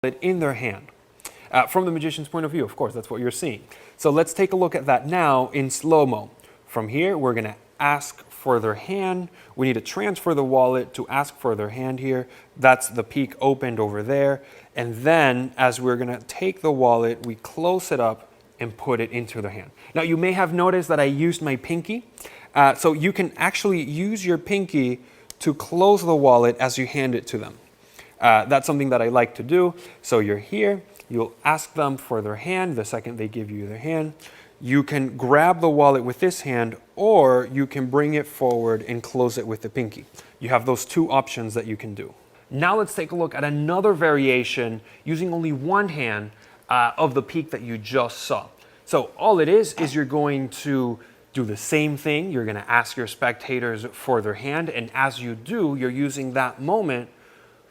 it in their hand. From the magician's point of view, of course, that's what you're seeing. So let's take a look at that now in slow-mo. From here, we're going to ask for their hand. We need to transfer the wallet to ask for their hand here. That's the peak opened over there. And then as we're going to take the wallet, we close it up and put it into their hand. Now, you may have noticed that I used my pinky. So you can actually use your pinky to close the wallet as you hand it to them. That's something that I like to do. So you're here, you'll ask them for their hand the second they give you their hand. You can grab the wallet with this hand, or you can bring it forward and close it with the pinky. You have those two options that you can do. Now let's take a look at another variation using only one hand of the peak that you just saw. So all it is you're going to do the same thing. You're going to ask your spectators for their hand, and as you do, you're using that moment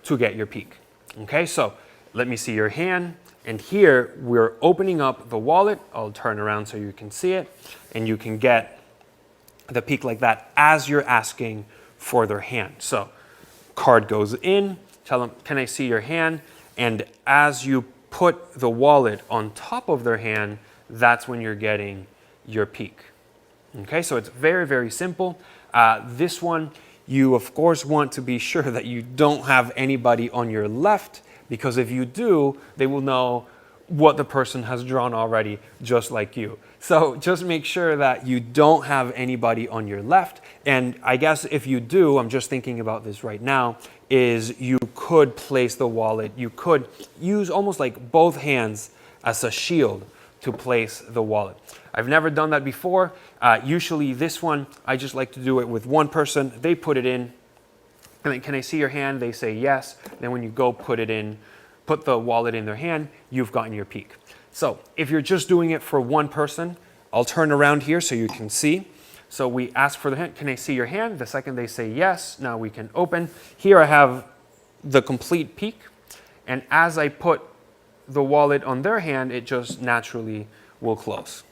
to get your peak. Okay, so let me see your hand. And here we're opening up the wallet. I'll turn around so you can see it, and you can get the peak like that as you're asking for their hand. So card goes in, tell them, can I see your hand? And as you put the wallet on top of their hand, that's when you're getting your peak. Okay, so it's very, very simple. This one, you of course want to be sure that you don't have anybody on your left, because if you do, they will know what the person has drawn already, just like you. So just make sure that you don't have anybody on your left. And I guess if you do, I'm just thinking about this right now, is you could place the wallet, you could use almost like both hands as a shield to place the wallet. I've never done that before. Usually this one, I just like to do it with one person. They put it in, and then, can I see your hand? They say yes. Then when you go put it in, put the wallet in their hand, you've gotten your peak. So if you're just doing it for one person, I'll turn around here so you can see. So we ask for the hand. Can I see your hand? The second they say yes, now we can open. Here I have the complete peak. And as I put the wallet on their hand, it just naturally will close.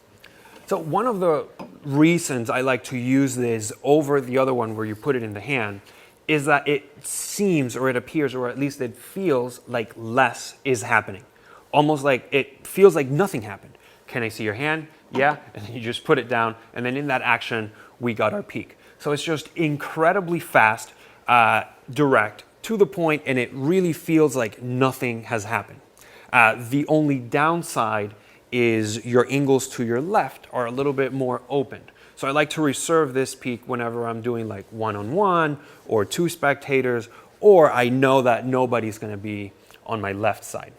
So one of the reasons I like to use this over the other one where you put it in the hand is that it seems, or it appears, or at least it feels like less is happening. Almost like it feels like nothing happened. Can I see your hand? Yeah, and then you just put it down, and then in that action, we got our peak. So it's just incredibly fast, direct, to the point, and it really feels like nothing has happened. The only downside is your angles to your left are a little bit more opened. So I like to reserve this peak whenever I'm doing like one-on-one or two spectators, or I know that nobody's going to be on my left side.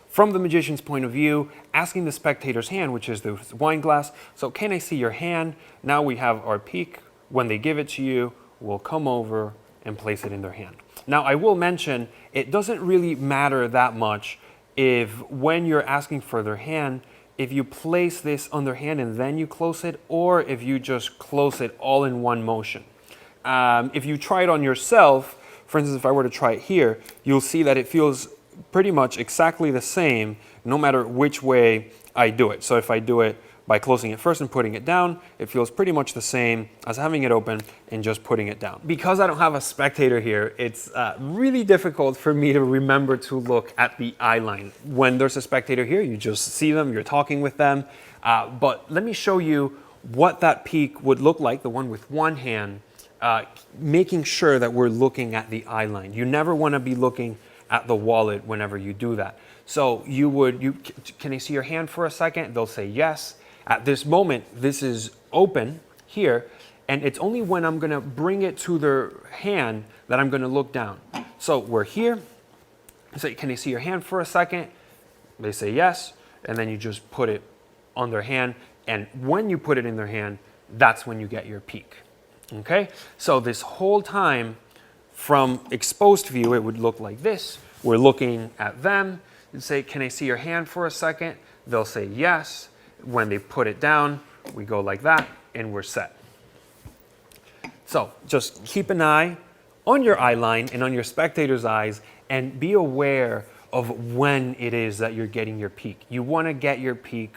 From the magician's point of view, asking the spectator's hand, which is the wine glass, so can I see your hand? Now we have our peak. When they give it to you, we'll come over and place it in their hand. Now I will mention, it doesn't really matter that much if when you're asking for their hand, if you place this on their hand and then you close it, or if you just close it all in one motion. If you try it on yourself, for instance, if I were to try it here, you'll see that it feels pretty much exactly the same no matter which way I do it. So if I do it by closing it first and putting it down, it feels pretty much the same as having it open and just putting it down. Because I don't have a spectator here, it's really difficult for me to remember to look at the eye line. When there's a spectator here, you just see them, you're talking with them. But let me show you what that peak would look like, the one with one hand, making sure that we're looking at the eye line. You never want to be looking at the wallet whenever you do that. So can I see your hand for a second? They'll say yes. At this moment, this is open here, and it's only when I'm going to bring it to their hand that I'm going to look down. So we're here. I say, can I see your hand for a second? They say yes, and then you just put it on their hand, and when you put it in their hand, that's when you get your peak. Okay? So this whole time, from exposed view, it would look like this. We're looking at them and say, can I see your hand for a second? They'll say yes. When they put it down, we go like that, and we're set. So just keep an eye on your eye line and on your spectator's eyes, and be aware of when it is that you're getting your peak. You want to get your peak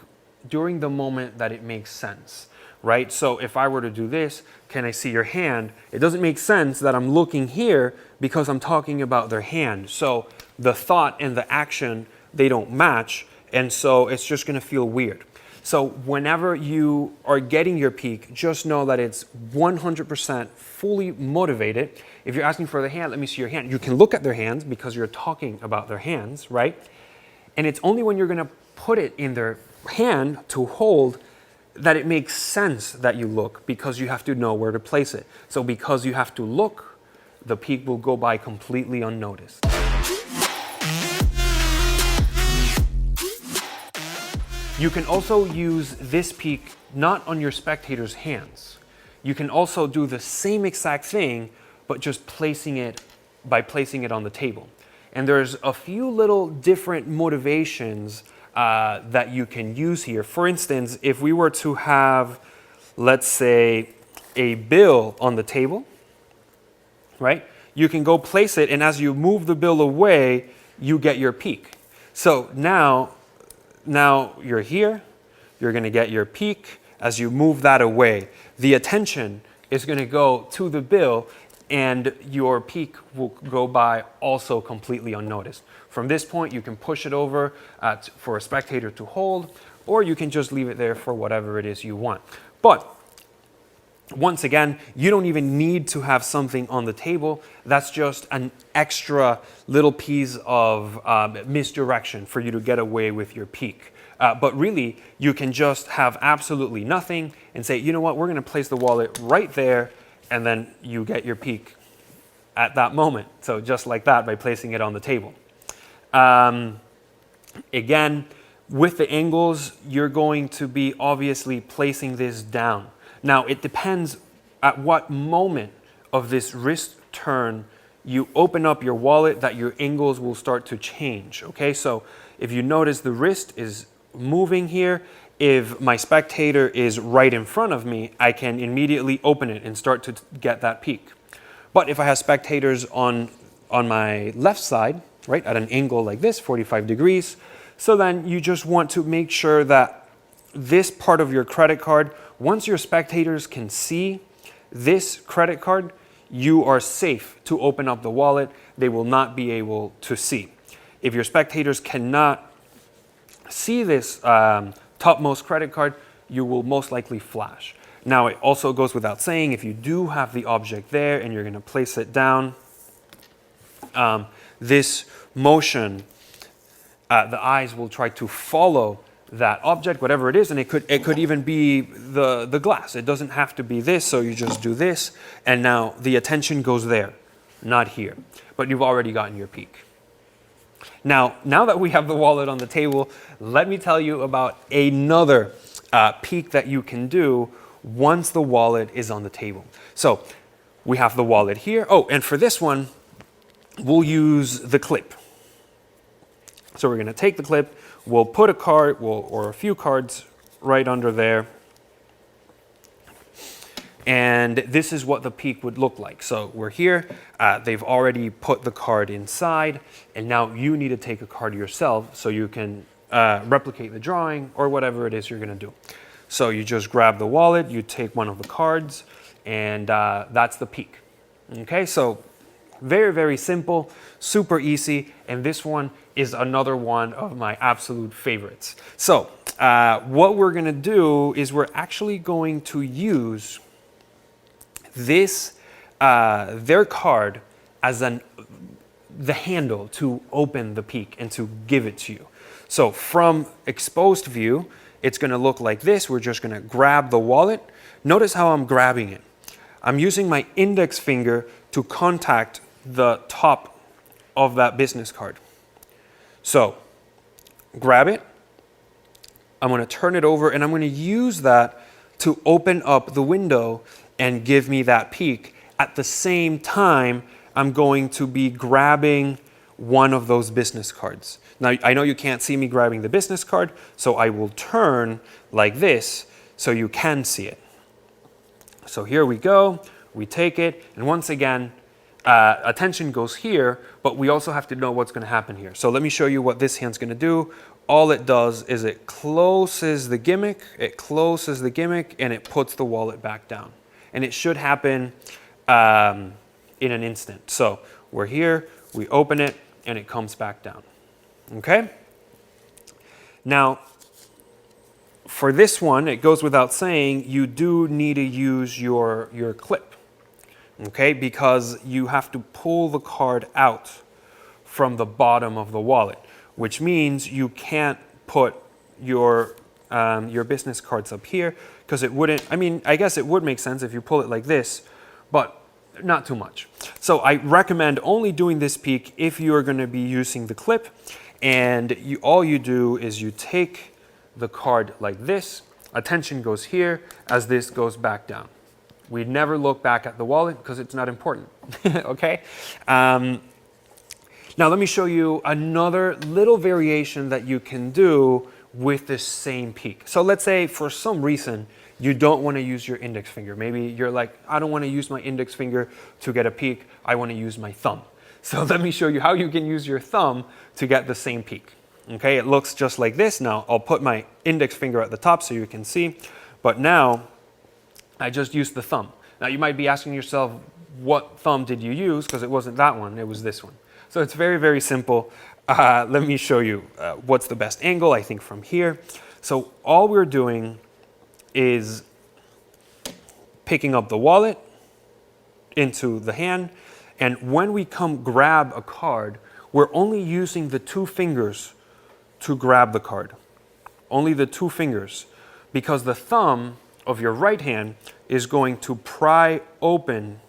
during the moment that it makes sense. right? So if I were to do this, can I see your hand? It doesn't make sense that I'm looking here because I'm talking about their hand. So the thought and the action, they don't match, and so it's just gonna feel weird. So whenever you are getting your peak, just know that it's 100% fully motivated. If you're asking for the hand, let me see your hand. You can look at their hands because you're talking about their hands, right? And it's only when you're gonna put it in their hand to hold that it makes sense that you look, because you have to know where to place it. So because you have to look, the peak will go by completely unnoticed. You can also use this peak not on your spectators' hands. You can also do the same exact thing, but just placing it on the table. And there's a few little different motivations that you can use here. For instance, if we were to have, let's say, a bill on the table, right? You can go place it, and as you move the bill away, you get your peak. So now you're here, you're gonna get your peak. As you move that away, the attention is gonna go to the bill, and your peak will go by also completely unnoticed. From this point, you can push it over for a spectator to hold, or you can just leave it there for whatever it is you want. But once again, you don't even need to have something on the table. That's just an extra little piece of misdirection for you to get away with your peak. But really, you can just have absolutely nothing and say, you know what, we're gonna place the wallet right there, and then you get your peak at that moment. So just like that, by placing it on the table. Again, with the angles, you're going to be obviously placing this down. Now, it depends at what moment of this wrist turn you open up your wallet that your angles will start to change, okay? So if you notice the wrist is moving here, if my spectator is right in front of me, I can immediately open it and start to get that peak. But if I have spectators on my left side, right, at an angle like this, 45 degrees, so then you just want to make sure that this part of your credit card, once your spectators can see this credit card, you are safe to open up the wallet. They will not be able to see. If your spectators cannot see this topmost credit card, you will most likely flash. Now, it also goes without saying, if you do have the object there and you're going to place it down, this motion, the eyes will try to follow that object, whatever it is, and it could even be the glass. It doesn't have to be this, so you just do this, and now the attention goes there, not here. But you've already gotten your peak. Now that we have the wallet on the table, let me tell you about another peak that you can do once the wallet is on the table. So we have the wallet here. Oh, and for this one, we'll use the clip. So we're gonna take the clip, we'll put a card or a few cards right under there. And this is what the peak would look like. So we're here, they've already put the card inside, and now you need to take a card yourself so you can replicate the drawing or whatever it is you're gonna do. So you just grab the wallet, you take one of the cards, and that's the peak. Okay, so very, very simple, super easy, and this one is another one of my absolute favorites. So what we're gonna do is we're actually going to use this, their card as the handle to open the peak and to give it to you. So from exposed view, it's gonna look like this. We're just gonna grab the wallet. Notice how I'm grabbing it. I'm using my index finger to contact the top of that business card. So grab it, I'm gonna turn it over, and I'm gonna use that to open up the window and give me that peak. At the same time, I'm going to be grabbing one of those business cards. Now, I know you can't see me grabbing the business card, so I will turn like this so you can see it. So here we go, we take it, and once again, attention goes here, but we also have to know what's going to happen here. So let me show you what this hand's going to do. All it does is it closes the gimmick, and it puts the wallet back down. And it should happen in an instant. So we're here, we open it, and it comes back down. Okay? Now, for this one, it goes without saying, you do need to use your clip. Okay? Because you have to pull the card out from the bottom of the wallet, which means you can't put your business cards up here, because it wouldn't, I mean, I guess it would make sense if you pull it like this, but not too much. So I recommend only doing this peek if you're going to be using the clip, and all you do is you take the card like this, attention goes here as this goes back down. We never look back at the wallet because it's not important. Okay? Now let me show you another little variation that you can do with the same peek. So let's say for some reason you don't want to use your index finger. Maybe you're like, I don't want to use my index finger to get a peek. I want to use my thumb. So let me show you how you can use your thumb to get the same peek. Okay, it looks just like this. Now I'll put my index finger at the top so you can see, but now I just used the thumb. Now you might be asking yourself, what thumb did you use? Because it wasn't that one, it was this one. So it's very, very simple. Let me show you what's the best angle, I think from here. So all we're doing is picking up the wallet into the hand, and when we come grab a card, we're only using the two fingers to grab the card. Only the two fingers, because the thumb of your right hand is going to pry open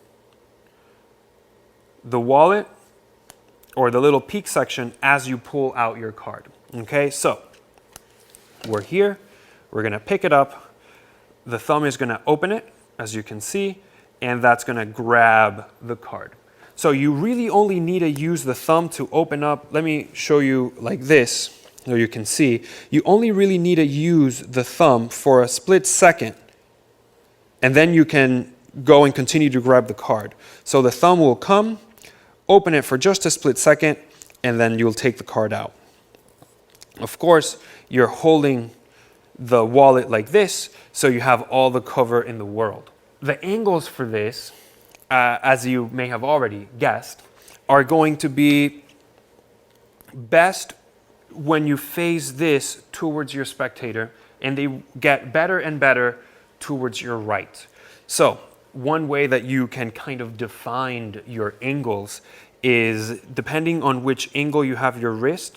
the wallet or the little peek section as you pull out your card. Okay, so we're here, we're gonna pick it up, the thumb is gonna open it, as you can see, and that's gonna grab the card. So you really only need to use the thumb to open up. Let me show you like this, so you can see. You only really need to use the thumb for a split second, and then you can go and continue to grab the card. So the thumb will come, open it for just a split second, and then you'll take the card out. Of course, you're holding the wallet like this, so you have all the cover in the world. The angles for this, as you may have already guessed, are going to be best when you face this towards your spectator, and they get better and better towards your right. So one way that you can kind of define your angles is, depending on which angle you have your wrist,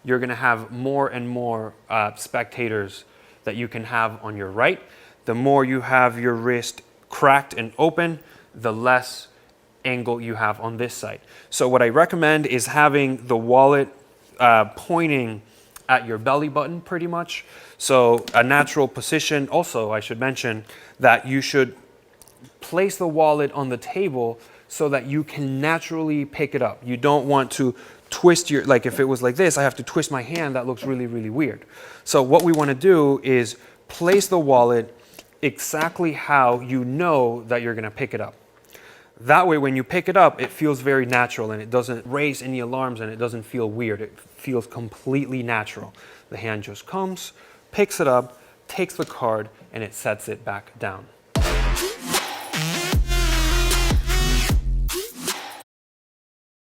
you're going to have more and more spectators that you can have on your right. The more you have your wrist cracked and open, the less angle you have on this side. So what I recommend is having the wallet pointing at your belly button pretty much. So a natural position. Also, I should mention that you should place the wallet on the table so that you can naturally pick it up. You don't want to twist your, like if it was like this, I have to twist my hand, that looks really, really weird. So what we want to do is place the wallet exactly how you know that you're going to pick it up. That way when you pick it up, it feels very natural and it doesn't raise any alarms and it doesn't feel weird. It feels completely natural. The hand just comes, picks it up, takes the card, and it sets it back down.